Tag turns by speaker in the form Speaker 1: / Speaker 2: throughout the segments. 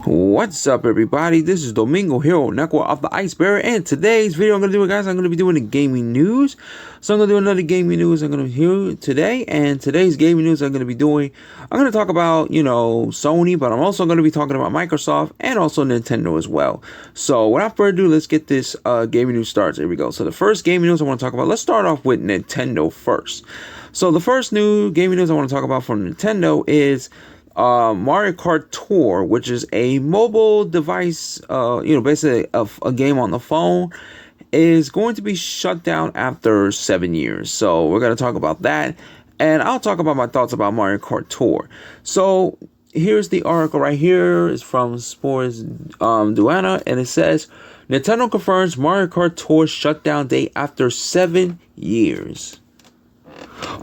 Speaker 1: What's up, everybody? This is Domingo Hero Network of the Iceberg, and today's video I'm going to do, guys, I'm going to be doing the gaming news. So I'm going to do another gaming news I'm going to do today, and today's gaming news I'm going to talk about, Sony, but I'm also going to be talking about Microsoft and also Nintendo as well. So without further ado, let's get this gaming news started. Here we go. So the first gaming news I want to talk about, let's start off with Nintendo first. So the first new gaming news I want to talk about from Nintendo is Mario Kart Tour, which is a mobile device, basically a game on the phone, is going to be shut down after 7 years. So we're going to talk about that, and I'll talk about my thoughts about Mario Kart Tour. So here's the article right here. It's from Sports Duana, and it says, Nintendo confirms Mario Kart Tour shutdown date after 7 years.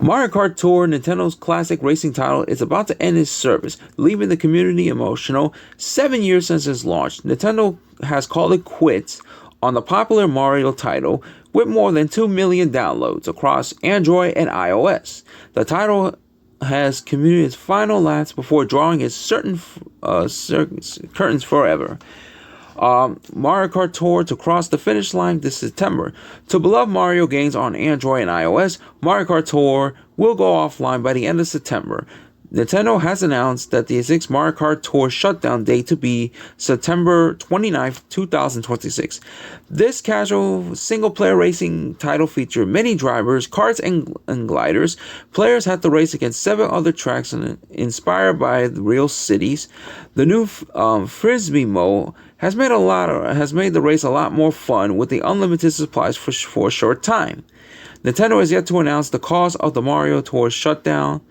Speaker 1: Mario Kart Tour, Nintendo's classic racing title, is about to end its service, leaving the community emotional. 7 years since its launch, Nintendo has called it quits on the popular Mario title, with more than 2 million downloads across Android and iOS. The title has commuted its final laps before drawing its curtains forever. Mario Kart Tour to cross the finish line this September. To beloved Mario games on Android and iOS, Mario Kart Tour will go offline by the end of September. Nintendo has announced that the sixth Mario Kart Tour shutdown date to be September 29th, 2026. This casual single-player racing title features many drivers, karts, and gliders. Players have to race against 7 other tracks inspired by the real cities. The new Frisbee mode has made the race a lot more fun with the unlimited supplies for a short time. Nintendo has yet to announce the cause of the Mario Tour shutdown.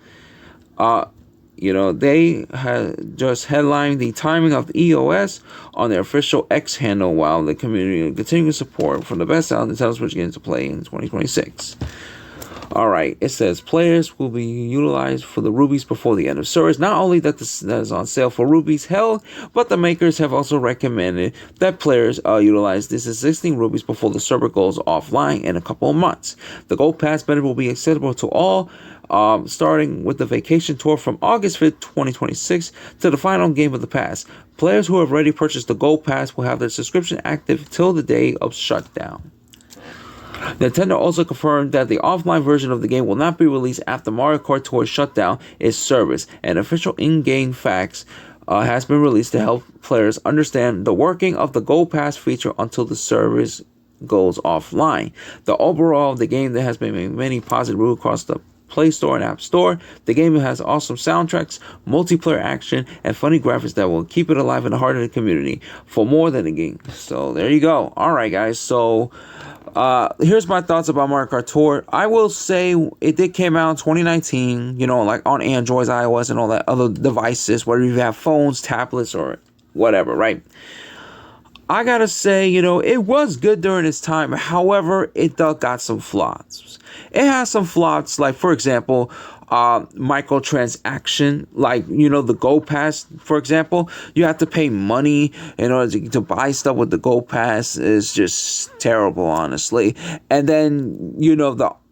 Speaker 1: They had just headlined the timing of the EOS on their official X handle, while the community continues support for the best out of Nintendo Switch games to play in 2026. Alright, it says players will be utilized for the rubies before the end of service. Not only that is on sale for rubies held, but the makers have also recommended that players utilize this existing rubies before the server goes offline in a couple of months. The Gold Pass benefit will be accessible to all, starting with the Vacation Tour from August 5th, 2026 to the final game of the pass. Players who have already purchased the Gold Pass will have their subscription active till the day of shutdown. Nintendo also confirmed that the offline version of the game will not be released after Mario Kart Tour shutdown its service. An official in-game fax has been released to help players understand the working of the Gold Pass feature until the service goes offline. The overall of the game that has been many positive reviews across the Play Store and App Store. The game has awesome soundtracks, multiplayer action, and funny graphics that will keep it alive in the heart of the community for more than a game. So there you go. Alright, guys, so here's my thoughts about Mario Kart Tour. I will say it did came out in 2019, like on Android, iOS, and all that other devices, whether you have phones, tablets, or whatever, right? I gotta say, it was good during its time. However, it got some flaws. It has some flaws, like, for example, microtransaction, like, the Gold Pass, for example. You have to pay money in order to buy stuff with the Gold Pass. Is just terrible, honestly. And then,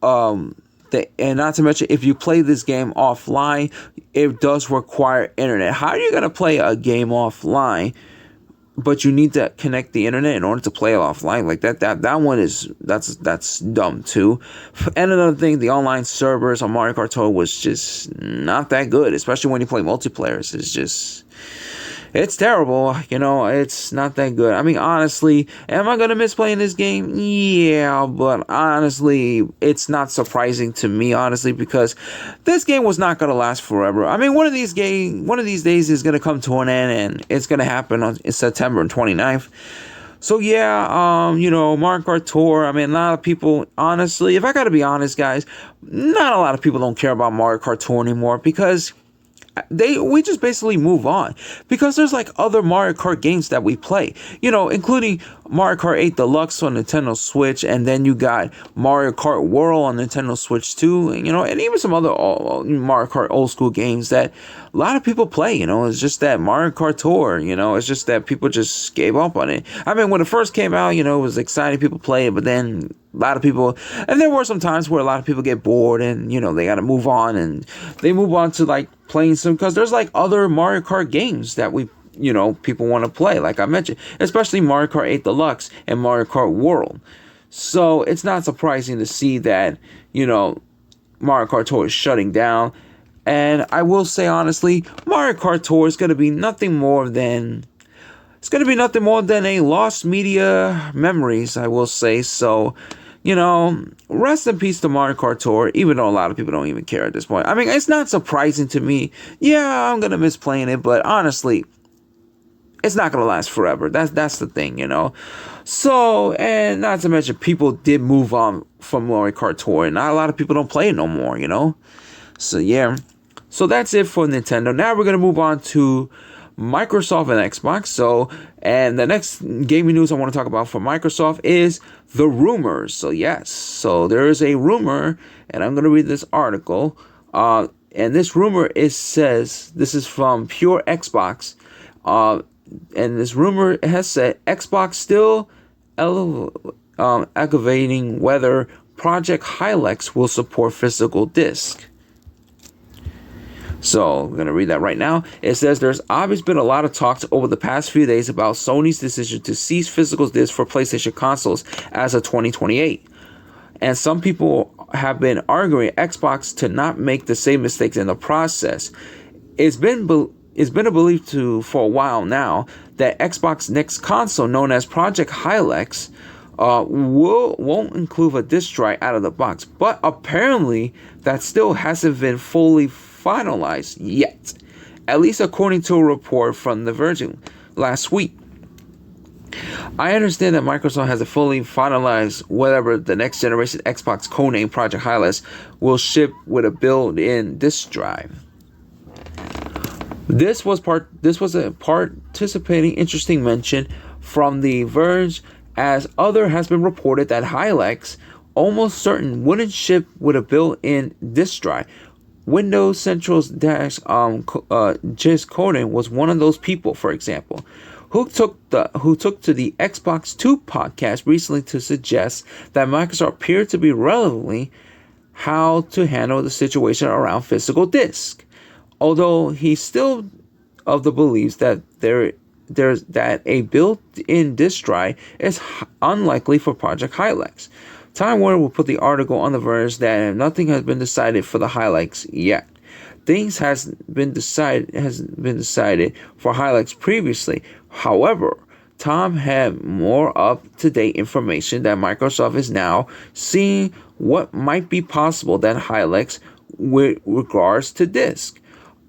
Speaker 1: and not to mention, if you play this game offline, it does require internet. How are you going to play a game offline, but you need to connect the internet in order to play it offline? Like that one that's dumb too. And another thing, the online servers on Mario Kart Tour was just not that good, especially when you play multiplayer. It's terrible, it's not that good. I mean, honestly, am I going to miss playing this game? Yeah, but honestly, it's not surprising to me, honestly, because this game was not going to last forever. I mean, one of these days is going to come to an end, and it's going to happen on September 29th. So yeah, Mario Kart Tour, I mean, a lot of people, honestly, if I got to be honest, guys, not a lot of people don't care about Mario Kart Tour anymore, because we just basically move on, because there's like other Mario Kart games that we play, including Mario Kart 8 Deluxe on Nintendo Switch, and then you got Mario Kart World on Nintendo Switch too, and even some other Mario Kart old school games that a lot of people play. It's just that Mario Kart Tour, it's just that people just gave up on it. I mean, when it first came out, it was exciting, people play it, but then a lot of people, and there were some times where a lot of people get bored, and they got to move on, and they move on to like playing some, because there's like other Mario Kart games that we people want to play, like I mentioned, especially Mario Kart 8 Deluxe and Mario Kart World. So it's not surprising to see that, Mario Kart Tour is shutting down. And I will say honestly, Mario Kart Tour is going to be nothing more than a lost media memories, I will say. So, rest in peace to Mario Kart Tour, even though a lot of people don't even care at this point. I mean, it's not surprising to me. Yeah, I'm going to miss playing it, but honestly, it's not going to last forever. That's the thing, So, and not to mention, people did move on from Mario Kart Tour, and not a lot of people don't play it no more, So, yeah. So, that's it for Nintendo. Now, we're going to move on to Microsoft and Xbox. So, and the next gaming news I want to talk about for Microsoft is the rumors. So, yes. So, there is a rumor, and I'm going to read this article. And this rumor says, this is from Pure Xbox. And this rumor has said Xbox still aggravating whether Project Helix will support physical disc. So I'm going to read that right now. It says there's obviously been a lot of talks over the past few days about Sony's decision to cease physical discs for PlayStation consoles as of 2028. And some people have been arguing Xbox to not make the same mistakes in the process. It's been a belief for a while now that Xbox next console, known as Project Helix, won't include a disc drive out of the box. But apparently that still hasn't been fully finalized yet, at least according to a report from The Verge last week. I understand that Microsoft hasn't fully finalized whether the next generation Xbox codename Project Helix will ship with a built-in disc drive. This was a participating interesting mention from The Verge, as other has been reported that Helix almost certain wouldn't ship with a built-in disc drive. Windows Central's GIS coding was one of those people, for example, who took to the Xbox 2 podcast recently to suggest that Microsoft appeared to be relevantly how to handle the situation around physical disc. Although he's still of the beliefs that there's a built-in disc drive is unlikely for Project Helix. Time Warner will put the article on The Verge that nothing has been decided for the Helix yet. Things has been decided for Helix previously. However, Tom had more up-to-date information that Microsoft is now seeing what might be possible that Helix with regards to disc.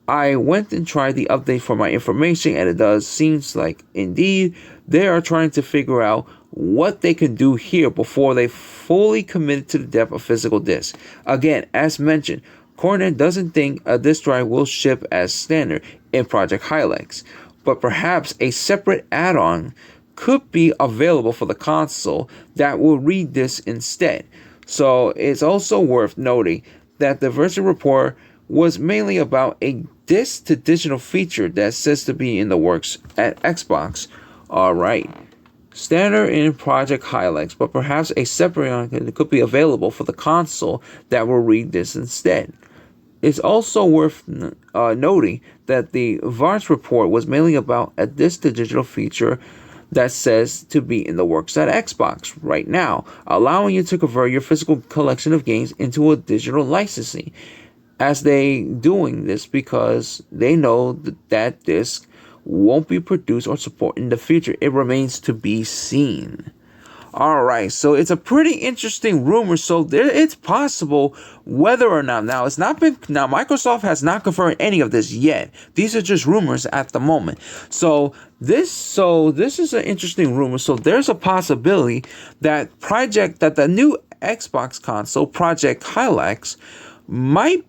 Speaker 1: I went and tried the update for my information, and it does seems like indeed they are trying to figure out what they can do here before they fully commit to the depth of physical disc. Again, as mentioned, Cornyn doesn't think a disc drive will ship as standard in Project Helix, but perhaps a separate add-on could be available for the console that will read this instead. So it's also worth noting that the Verge report was mainly about a disc to digital feature that says to be in the works at Xbox. Alright. Standard in Project Helix, but perhaps a separate one could be available for the console that will read this instead. It's also worth noting that the Verge report was mainly about a disc to digital feature that says to be in the works at Xbox right now, allowing you to convert your physical collection of games into a digital licensing. As they doing this because they know that disc won't be produced or supported in the future. It remains to be seen. Alright, so it's a pretty interesting rumor. So it's possible whether or not now Microsoft has not confirmed any of this yet. These are just rumors at the moment. So this is an interesting rumor. So there's a possibility that the new Xbox console, Project Helix, might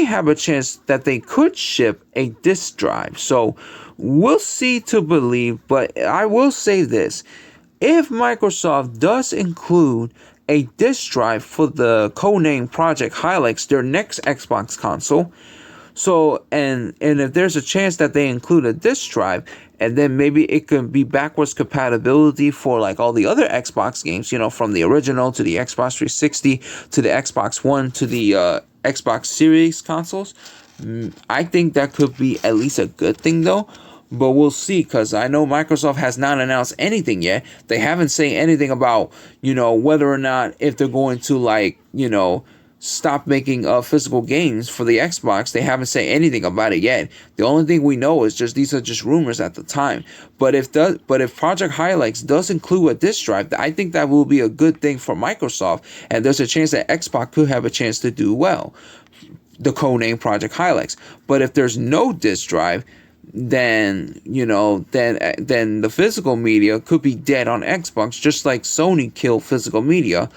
Speaker 1: have a chance that they could ship a disc drive. So we'll see to believe, but I will say this. If Microsoft does include a disc drive for the codename Project Helix, their next Xbox console, so and if there's a chance that they include a disc drive, and then maybe it can be backwards compatibility for like all the other Xbox games, from the original to the Xbox 360 to the Xbox One to the Xbox Series consoles, I think that could be at least a good thing though. But we'll see, because I know Microsoft has not announced anything yet. They haven't said anything about, whether or not if they're going to, like, stop making physical games for the Xbox. They haven't said anything about it yet. The only thing we know is just these are just rumors at the time. But if Project Helix does include a disk drive, I think that will be a good thing for Microsoft, and there's a chance that Xbox could have a chance to do well. The codename Project Helix. But if there's no disk drive, then then the physical media could be dead on Xbox, just like Sony killed physical media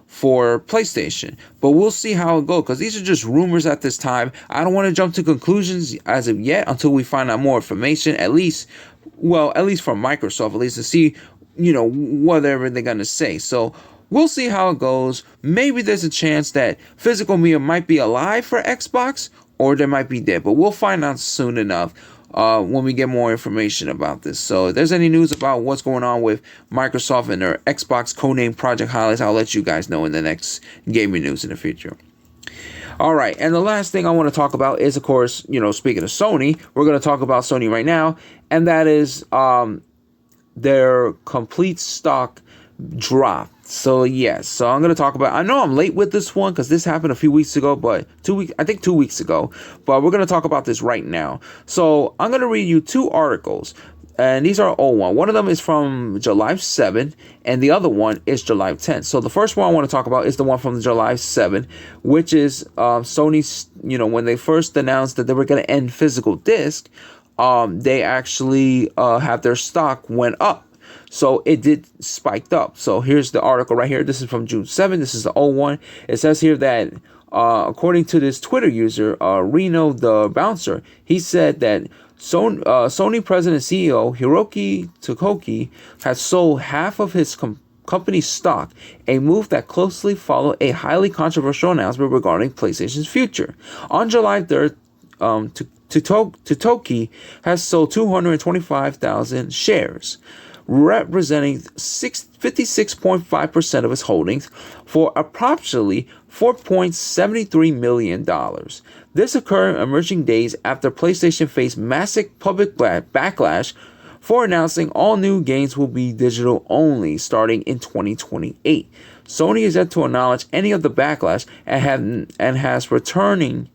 Speaker 1: for PlayStation. But we'll see how it goes, because these are just rumors at this time. I don't want to jump to conclusions as of yet until we find out more information, at least from Microsoft, at least to see whatever they're gonna say. So we'll see how it goes. Maybe there's a chance that physical media might be alive for Xbox, or they might be dead, but we'll find out soon enough when we get more information about this. So if there's any news about what's going on with Microsoft and their Xbox codename Project Helix, I'll let you guys know in the next gaming news in the future. All right, and the last thing I want to talk about is, of course, speaking of Sony, we're going to talk about Sony right now, and that is their complete stock drop. So yes, so I'm going to talk about, I know I'm late with this one because this happened a few weeks ago, but 2 weeks ago, but we're going to talk about this right now. So I'm going to read you two articles, and these are old ones. One of them is from July 7th, and the other one is July 10th. So the first one I want to talk about is the one from July 7th, which is Sony's, when they first announced that they were going to end physical disc, they actually have their stock went up. So it did spiked up. So here's the article right here. This is from June 7th. This is the old one. It says here that according to this Twitter user, Reno the Bouncer, he said that Sony president and CEO Hiroki Tokoki has sold half of his company's stock, a move that closely followed a highly controversial announcement regarding PlayStation's future. On July 3rd, Tokoki has sold 225,000 shares, representing 56.5% of its holdings, for approximately $4.73 million. This occurred emerging days after PlayStation faced massive public backlash for announcing all new games will be digital only starting in 2028. Sony is yet to acknowledge any of the backlash and has returned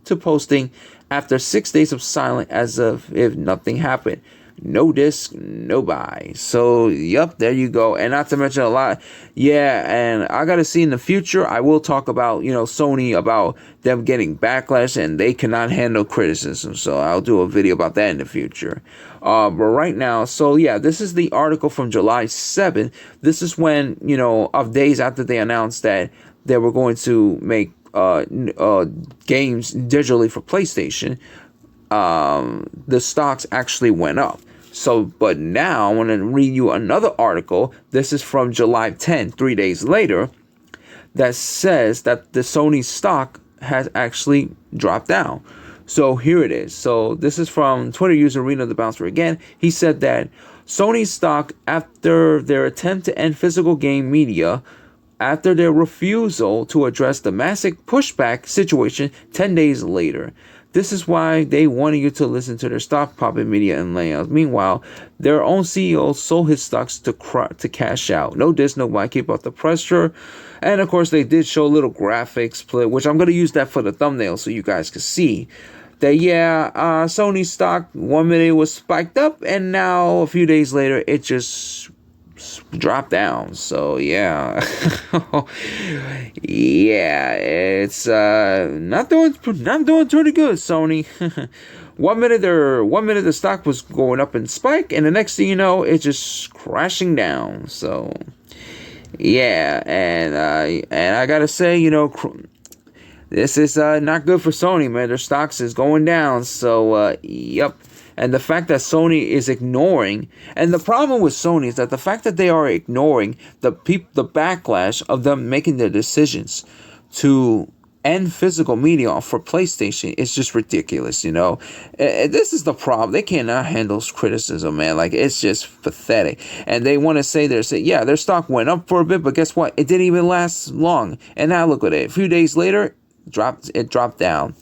Speaker 1: to posting after 6 days of silence as if nothing happened. No disc, no buy. So, yep, there you go. And not to mention a lot. Yeah, and I got to see in the future, I will talk about, Sony, about them getting backlash and they cannot handle criticism. So, I'll do a video about that in the future. But right now, so yeah, this is the article from July 7th. This is when, of days after they announced that they were going to make games digitally for PlayStation, the stocks actually went up. So, but now I want to read you another article. This is from July 10th, 3 days later, that says that the Sony stock has actually dropped down. So here it is. So this is from Twitter user Reno the Bouncer again. He said that Sony's stock, after their attempt to end physical game media, after their refusal to address the massive pushback situation 10 days later. This is why they wanted you to listen to their stock popping media and layouts. Meanwhile, their own CEO sold his stocks to cash out. No disc, no buy, keep up the pressure. And of course, they did show a little graphic split, which I'm going to use that for the thumbnail so you guys can see. That, Sony stock 1 minute was spiked up, and now a few days later, it just dropped down. So yeah. Yeah, it's not doing pretty good, Sony. one minute the stock was going up in spike, and the next thing you know, it's just crashing down. So yeah, and I gotta say, this is not good for Sony, man. Their stocks is going down. So yep. And the fact that Sony is ignoring, and the problem with Sony is that the fact that they are ignoring the backlash of them making their decisions to end physical media for PlayStation is just ridiculous, This is the problem. They cannot handle criticism, man. Like, it's just pathetic. And they want to say their stock went up for a bit, but guess what? It didn't even last long. And now look at it. A few days later, it dropped down.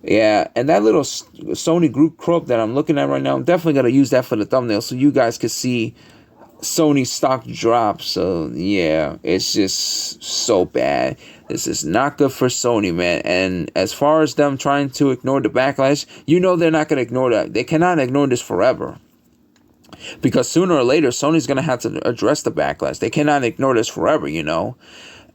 Speaker 1: Yeah, and that little Sony group crop that I'm looking at right now, I'm definitely gonna use that for the thumbnail so you guys can see Sony stock drop. So yeah, it's just so bad. This is not good for Sony, man. And as far as them trying to ignore the backlash, you know they're not gonna ignore that. They cannot ignore this forever. Because sooner or later, Sony's gonna have to address the backlash. They cannot ignore this forever, you know.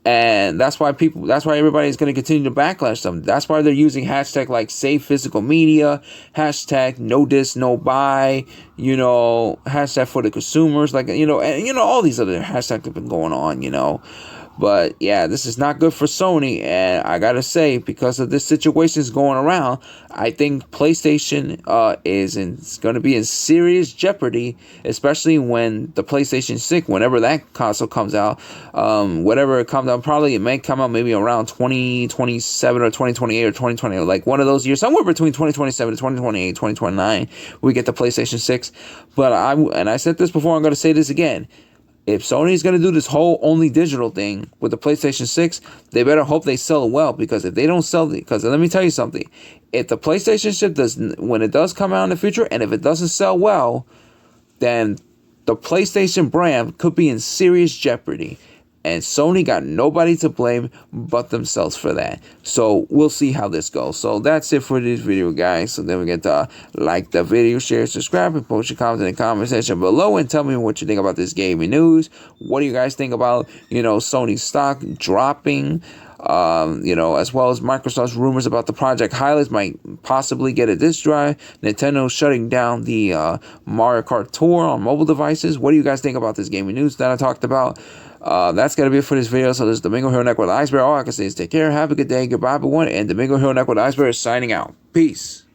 Speaker 1: And that's why everybody's going to continue to backlash them. That's why they're using hashtag like save physical media, hashtag no dis, no buy, you know, hashtag for the consumers, like, you know, and, you know, all these other hashtags have been going on, you know. But yeah, this is not good for Sony, and I gotta say, because of this situation is going around, I think PlayStation is going to be in serious jeopardy, especially when the PlayStation 6, whenever that console comes out, whatever it comes out, probably it may come out maybe around 2027 or 2028 or 2020, like one of those years, somewhere between 2027 to 2028, 2029, we get the PlayStation 6. But I said this before, I'm going to say this again. If Sony's going to do this whole only digital thing with the PlayStation 6, they better hope they sell it well, because if they don't sell it, because let me tell you something, if the PlayStation 6 when it does come out in the future, and if it doesn't sell well, then the PlayStation brand could be in serious jeopardy. And Sony got nobody to blame but themselves for that. So we'll see how this goes. So that's it for this video, guys. So then we get to like the video, share, subscribe, and post your comments in the comment section below, and tell me what you think about this gaming news. What do you guys think about, you know, Sony's stock dropping? You know, as well as Microsoft's rumors about the Project Helix might possibly get a disk drive. Nintendo shutting down the Mario Kart Tour on mobile devices. What do you guys think about this gaming news that I talked about? That's going to be it for this video. So this is Domingo Hero Neck with Iceberg. All I can say is take care, have a good day, goodbye everyone, and Domingo Hero Neck with Iceberg is signing out. Peace.